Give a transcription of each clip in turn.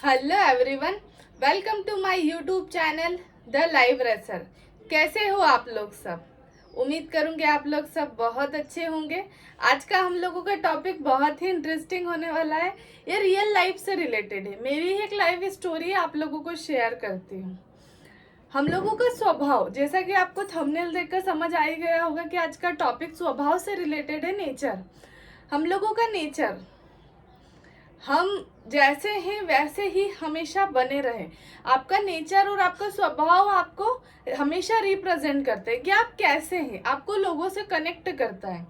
Hello everyone, welcome to my YouTube channel the live racer. कैसे हो आप लोग सब? उम्मीद करूंगे आप लोग सब बहुत अच्छे होंगे। आज का हम लोगों का टॉपिक बहुत ही इंटरेस्टिंग होने वाला है। ये रियल लाइफ से रिलेटेड है। मेरी ही एक लाइफ स्टोरी आप लोगों को शेयर करती हूँ। हम लोगों का स्वभाव, जैसा कि आपको थंबनेल देखकर समझ आ ही गया होगा कि आज का टॉपिक स्वभाव से रिलेटेड है। नेचर, हम लोगों का नेचर, हम जैसे हैं वैसे ही हमेशा बने रहे। आपका नेचर और आपका स्वभाव आपको हमेशा रिप्रेजेंट करते हैं कि आप कैसे हैं, आपको लोगों से कनेक्ट करता है।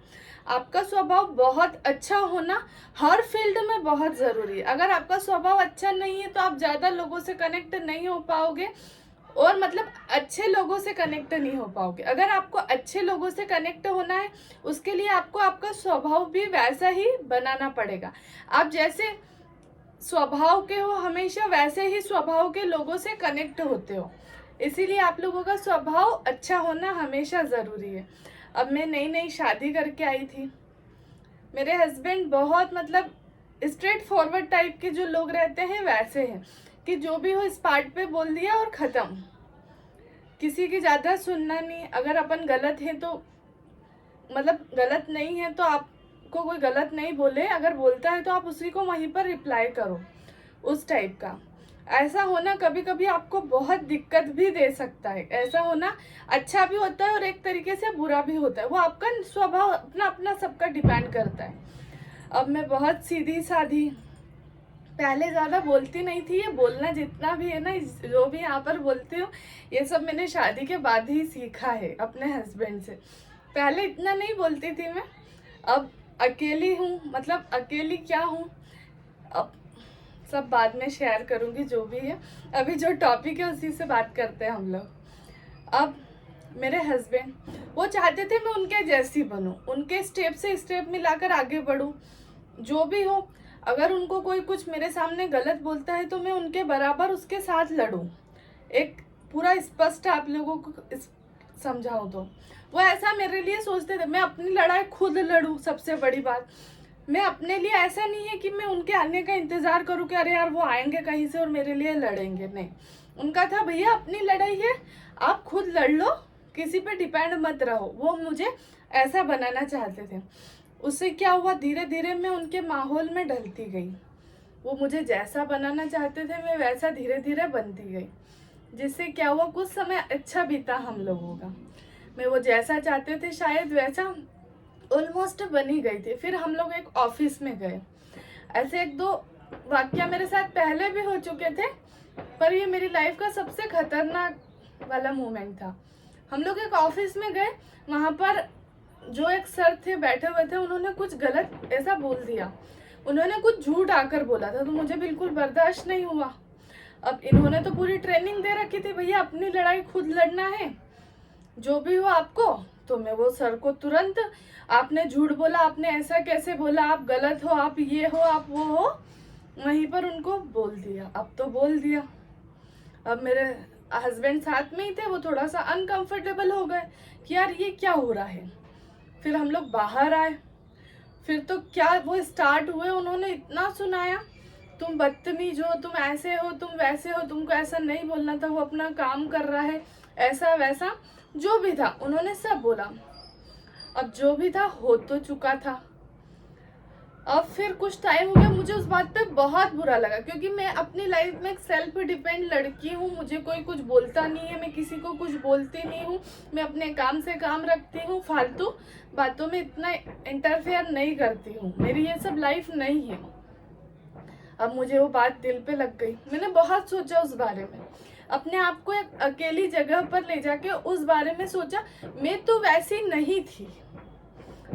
आपका स्वभाव बहुत अच्छा होना हर फील्ड में बहुत ज़रूरी है। अगर आपका स्वभाव अच्छा नहीं है तो आप ज़्यादा लोगों से कनेक्ट नहीं हो पाओगे और मतलब अच्छे लोगों से कनेक्ट नहीं हो पाओगे। अगर आपको अच्छे लोगों से कनेक्ट होना है उसके लिए आपको आपका स्वभाव भी वैसा ही बनाना पड़ेगा। आप जैसे स्वभाव के हो हमेशा वैसे ही स्वभाव के लोगों से कनेक्ट होते हो। इसीलिए आप लोगों का स्वभाव अच्छा होना हमेशा ज़रूरी है। अब मैं नई नई शादी करके आई थी। मेरे हस्बैंड बहुत मतलब स्ट्रेट फॉरवर्ड टाइप के जो लोग रहते हैं वैसे हैं कि जो भी हो स्पार्ट पे बोल दिया और ख़त्म। किसी की ज़्यादा सुनना नहीं। अगर अपन गलत हैं तो मतलब गलत नहीं है तो आपको कोई गलत नहीं बोले, अगर बोलता है तो आप उसी को वहीं पर रिप्लाई करो, उस टाइप का। ऐसा होना कभी कभी आपको बहुत दिक्कत भी दे सकता है। ऐसा होना अच्छा भी होता है और एक तरीके से बुरा भी होता है। वो आपका स्वभाव अपना अपना सबका डिपेंड करता है। अब मैं बहुत सीधी साधी, पहले ज़्यादा बोलती नहीं थी। ये बोलना जितना भी है ना, जो भी यहाँ पर बोलती हूँ, ये सब मैंने शादी के बाद ही सीखा है अपने हस्बैंड से। पहले इतना नहीं बोलती थी मैं। अब अकेली हूँ, मतलब अकेली क्या हूँ, अब सब बाद में शेयर करूँगी जो भी है। अभी जो टॉपिक है उसी से बात करते हैं हम लोग। अब मेरे हस्बैंड वो चाहते थे मैं उनके जैसी बनूं, उनके स्टेप से स्टेप मिलाकर आगे बढ़ूं। जो भी हो, अगर उनको कोई कुछ मेरे सामने गलत बोलता है तो मैं उनके बराबर उसके साथ लड़ूं। एक पूरा स्पष्ट आप लोगों को समझाऊं तो वो ऐसा मेरे लिए सोचते थे। मैं अपनी लड़ाई खुद लड़ूं। सबसे बड़ी बात, मैं अपने लिए ऐसा नहीं है कि मैं उनके आने का इंतजार करूं कि अरे यार वो आएंगे कहीं से और मेरे लिए लड़ेंगे। नहीं, उनका था भैया अपनी लड़ाई है, आप खुद लड़ लो, किसी पे डिपेंड मत रहो। वो मुझे ऐसा बनाना चाहते थे। उससे क्या हुआ, धीरे धीरे मैं उनके माहौल में ढलती गई। वो मुझे जैसा बनाना चाहते थे मैं वैसा धीरे धीरे बनती गई। जिससे क्या हुआ, कुछ समय अच्छा बीता हम लोगों का। मैं वो जैसा चाहते थे शायद वैसा ऑलमोस्ट बन ही गई थी। फिर हम लोग एक ऑफिस में गए। ऐसे एक दो वाक्य मेरे साथ पहले भी हो चुके थे, पर ये मेरी लाइफ का सबसे खतरनाक वाला मोमेंट था। हम लोग एक ऑफिस में गए, वहाँ पर जो एक सर थे बैठे हुए थे, उन्होंने कुछ गलत ऐसा बोल दिया। उन्होंने कुछ झूठ आकर बोला था तो मुझे बिल्कुल बर्दाश्त नहीं हुआ। अब इन्होंने तो पूरी ट्रेनिंग दे रखी थी, भैया अपनी लड़ाई खुद लड़ना है, जो भी हो आपको। तो मैं वो सर को तुरंत, आपने झूठ बोला, आपने ऐसा कैसे बोला, आप गलत हो, आप ये हो, आप वो हो, वहीं पर उनको बोल दिया। अब तो बोल दिया। अब मेरे हस्बैंड साथ में ही थे, वो थोड़ा सा अनकंफर्टेबल हो गए कि यार ये क्या हो रहा है। फिर हम लोग बाहर आए। फिर तो क्या वो स्टार्ट हुए, उन्होंने इतना सुनाया, तुम बदतमीज हो, तुम ऐसे हो, तुम वैसे हो, तुमको ऐसा नहीं बोलना था, वो अपना काम कर रहा है, ऐसा वैसा जो भी था उन्होंने सब बोला। अब जो भी था हो तो चुका था। अब फिर कुछ टाइम हो गया, मुझे उस बात पे बहुत बुरा लगा क्योंकि मैं अपनी लाइफ में एक सेल्फ डिपेंड लड़की हूँ। मुझे कोई कुछ बोलता नहीं है, मैं किसी को कुछ बोलती नहीं हूँ, मैं अपने काम से काम रखती हूँ, फालतू बातों में इतना इंटरफेयर नहीं करती हूँ, मेरी ये सब लाइफ नहीं है। अब मुझे वो बात दिल पे लग गई। मैंने बहुत सोचा उस बारे में, अपने आप को एक अकेली जगह पर ले जाके उस बारे में सोचा। मैं तो वैसी नहीं थी,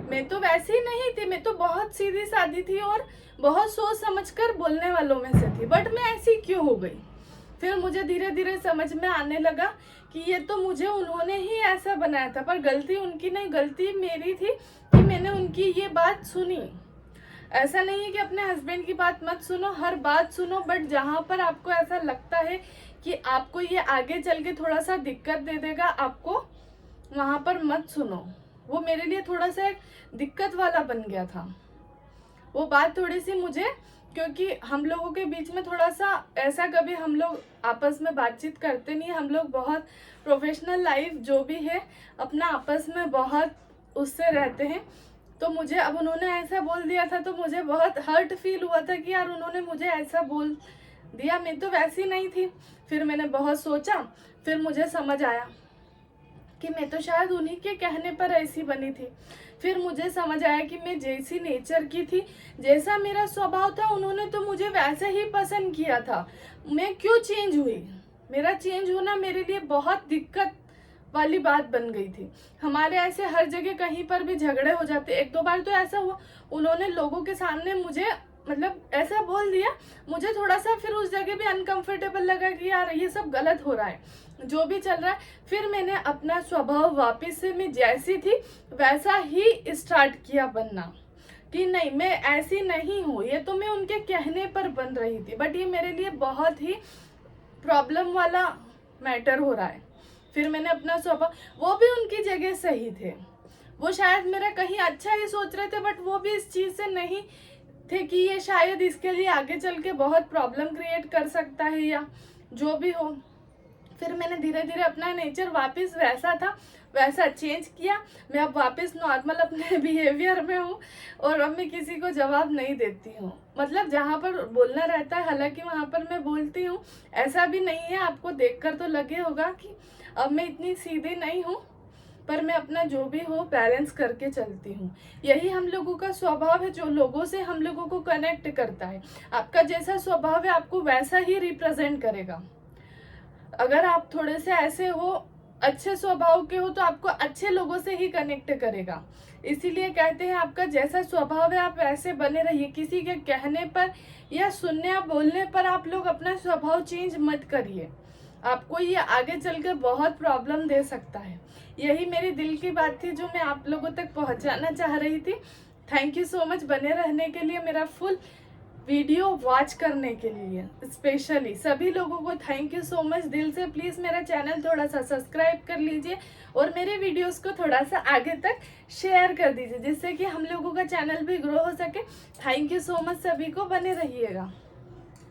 मैं तो वैसी नहीं थी, मैं तो बहुत सीधी सादी थी और बहुत सोच समझकर बोलने वालों में से थी, बट मैं ऐसी क्यों हो गई। फिर मुझे धीरे धीरे समझ में आने लगा कि ये तो मुझे उन्होंने ही ऐसा बनाया था, पर गलती उनकी नहीं, गलती मेरी थी कि मैंने उनकी ये बात सुनी। ऐसा नहीं है कि अपने हस्बैंड की बात मत सुनो, हर बात सुनो, बट जहाँ पर आपको ऐसा लगता है कि आपको ये आगे चल के थोड़ा सा दिक्कत दे देगा, आपको वहाँ पर मत सुनो। वो मेरे लिए थोड़ा सा एक दिक्कत वाला बन गया था वो बात थोड़ी सी मुझे, क्योंकि हम लोगों के बीच में थोड़ा सा ऐसा कभी हम लोग आपस में बातचीत करते नहीं, हम लोग बहुत प्रोफेशनल लाइफ जो भी है अपना आपस में बहुत उससे रहते हैं। तो मुझे अब उन्होंने ऐसा बोल दिया था तो मुझे बहुत हर्ट फील हुआ था कि यार उन्होंने मुझे ऐसा बोल दिया, मैं तो वैसी नहीं थी। फिर मैंने बहुत सोचा, फिर मुझे समझ आया कि मैं तो शायद उन्हीं के कहने पर ऐसी बनी थी। फिर मुझे समझ आया कि मैं जैसी नेचर की थी, जैसा मेरा स्वभाव था, उन्होंने तो मुझे वैसे ही पसंद किया था। मैं क्यों चेंज हुई? मेरा चेंज होना मेरे लिए बहुत दिक्कत वाली बात बन गई थी। हमारे ऐसे हर जगह कहीं पर भी झगड़े हो जाते। एक दो बार तो ऐसा हुआ, उन्होंने लोगों के सामने मुझे मतलब ऐसा बोल दिया, मुझे थोड़ा सा फिर उस जगह भी अनकंफर्टेबल लगा कि यार ये सब गलत हो रहा है जो भी चल रहा है। फिर मैंने अपना स्वभाव वापस से मैं जैसी थी वैसा ही स्टार्ट किया बनना, कि नहीं मैं ऐसी नहीं हूँ, ये तो मैं उनके कहने पर बन रही थी, बट ये मेरे लिए बहुत ही प्रॉब्लम वाला मैटर हो रहा है। फिर मैंने अपना स्वभाव, वो भी उनकी जगह सही थे, वो शायद मेरा कहीं अच्छा ही सोच रहे थे, बट वो भी इस चीज़ से नहीं थे कि ये शायद इसके लिए आगे चल के बहुत प्रॉब्लम क्रिएट कर सकता है या जो भी हो। फिर मैंने धीरे धीरे अपना नेचर वापस वैसा था वैसा चेंज किया। मैं अब वापस नॉर्मल अपने बिहेवियर में हूँ और अब मैं किसी को जवाब नहीं देती हूँ। मतलब जहाँ पर बोलना रहता है हालांकि वहाँ पर मैं बोलती हूँ, ऐसा भी नहीं है। आपको देखकर तो लगे होगा कि अब मैं इतनी सीधी नहीं हूँ, पर मैं अपना जो भी हो बैलेंस करके चलती हूँ। यही हम लोगों का स्वभाव है जो लोगों से हम लोगों को कनेक्ट करता है। आपका जैसा स्वभाव है आपको वैसा ही रिप्रेजेंट करेगा। अगर आप थोड़े से ऐसे हो, अच्छे स्वभाव के हो, तो आपको अच्छे लोगों से ही कनेक्ट करेगा। इसीलिए कहते हैं आपका जैसा स्वभाव है आप वैसे बने रहिए। किसी के कहने पर या सुनने या बोलने पर आप लोग अपना स्वभाव चेंज मत करिए, आपको ये आगे चलकर बहुत प्रॉब्लम दे सकता है। यही मेरी दिल की बात थी जो मैं आप लोगों तक पहुंचाना चाह रही थी। थैंक यू सो मच बने रहने के लिए, मेरा फुल वीडियो वॉच करने के लिए। स्पेशली सभी लोगों को थैंक यू सो मच दिल से। प्लीज़ मेरा चैनल थोड़ा सा सब्सक्राइब कर लीजिए और मेरे वीडियोस को थोड़ा सा आगे तक शेयर कर दीजिए जिससे कि हम लोगों का चैनल भी ग्रो हो सके। थैंक यू सो मच, सभी को बने रहिएगा।